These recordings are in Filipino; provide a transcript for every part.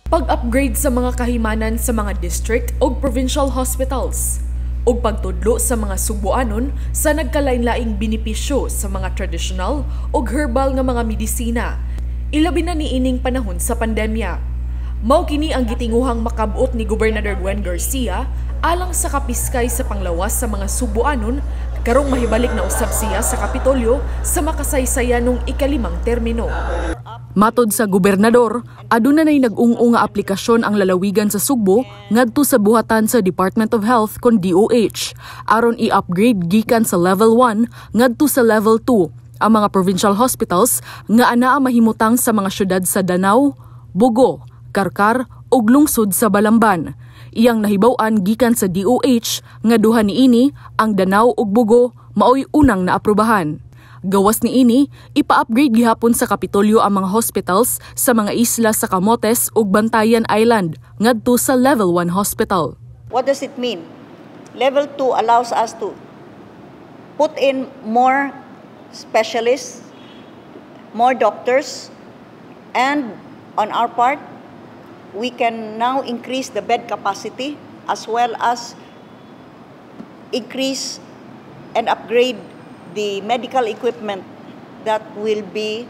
Pag-upgrade sa mga kahimanan sa mga district o provincial hospitals, ug pagtudlo sa mga subuanon sa nagkalain-laing benepisyo sa mga traditional o herbal nga mga medisina, ilabi na niining panahon sa pandemya. Mao kini ang gitinguhang makabot ni Gobernador Gwen Garcia alang sa kapiskay sa panglawas sa mga subuanon karong mahibalik na usab siya sa Kapitolyo sa makasaysayanong ikalimang termino. Matod sa gobernador, aduna nay nag-ung-o nga aplikasyon ang lalawigan sa Sugbo ngadto sa buhatan sa Department of Health kon DOH aron i-upgrade gikan sa level 1 ngadto sa level 2 ang mga provincial hospitals nga anaa mahimutang sa mga syudad sa Danau, Bogo, Karkar ug lungsod sa Balamban. Iyang nahibaw-an gikan sa DOH nga duha niini ang Danau ug Bogo maoy unang naaprubahan. Gawas niini, ipa-upgrade gihapon sa Kapitolyo ang mga hospitals sa mga isla sa Camotes ug Bantayan Island ngadto sa level 1 hospital. What does it mean? Level 2 allows us to put in more specialists, more doctors, and on our part, we can now increase the bed capacity as well as increase and upgrade the medical equipment that will be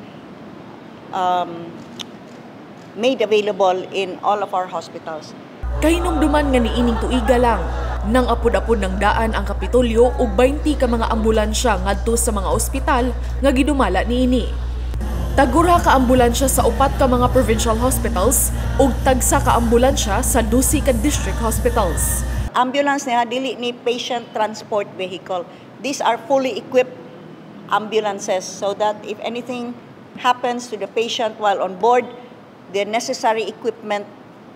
made available in all of our hospitals. Kahinumduman nga niining tuiga lang, nang apod-apod ng daan ang Kapitolyo ug 20 ka mga ambulansya ngadto sa mga ospital nga gidumala niini. Tagura ka ambulansya sa 4 ka mga provincial hospitals ug tagsa ka ambulansya sa 12 ka district hospitals. Ambulance niya dili ni patient transport vehicle. These are fully equipped ambulances so that if anything happens to the patient while on board, the necessary equipment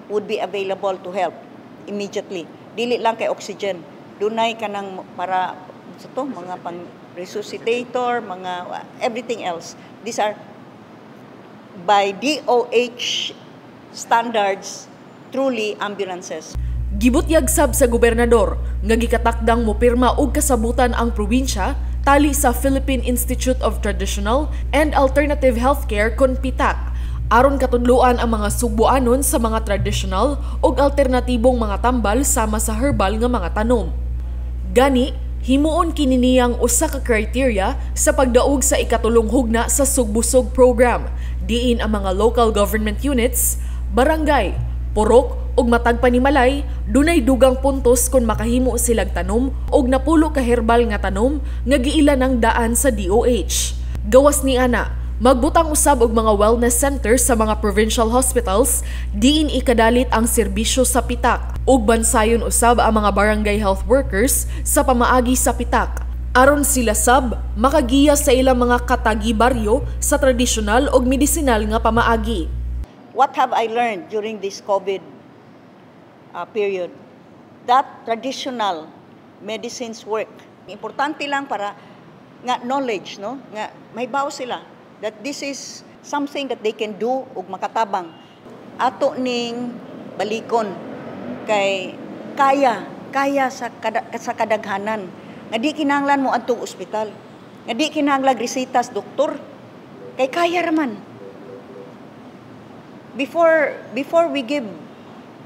would be available to help immediately. Dili lang kay oxygen. Dunay kanang para to mga pang resuscitator, mga everything else. These are by DOH standards truly ambulances. Gibutyag sab sa gobernador nga gikatakdang mopirma og kasabutan ang probinsya tali sa Philippine Institute of Traditional and Alternative Healthcare kon PITAC aron katudloan ang mga subuanon sa mga traditional ug alternatibong mga tambal sama sa herbal nga mga tanom. Gani, himuon kini niyang usa ka criteria sa pagdaog sa ikatulong hugna sa Sugbusog program diin ang mga local government units, barangay, purok ug matag panimalay dunay dugang puntos kung makahimo silang tanom ug napulo ka herbal nga tanom nga giilan ang daan sa DOH. Gawas ni ana, magbutang usab og mga wellness center sa mga provincial hospitals diin ikadalit ang serbisyo sa PITAC ug bansayon usab ang mga barangay health workers sa pamaagi sa PITAC aron sila sab makagiya sa ilang mga katagi baryo sa tradisyonal ug medisinal nga pamaagi. What have I learned during this COVID period? That traditional medicines work. Importante lang para nga knowledge, no? Nga mahibaw sila that this is something that they can do ug makatabang. Ato ning balikon kay kaya sa kadaghanan nga di kinahanglan mo adtong ospital. Nga di kinahanglan resitas doktor. Kay kaya raman. Before we give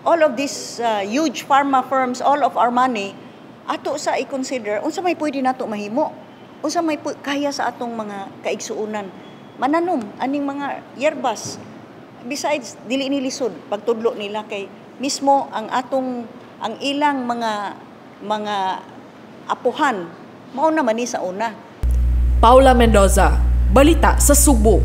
all of these huge pharma firms all of our money, ato sa i-consider unsa may pwede nato mahimo, unsa may kaya sa atong mga kaigsuunan, mananom aning mga yerbas. Besides dili ni lisod pagtudlo nila kay mismo ang ilang mga apuhan mao naman ni sa una. Paula Mendoza, balita sa Sugbo.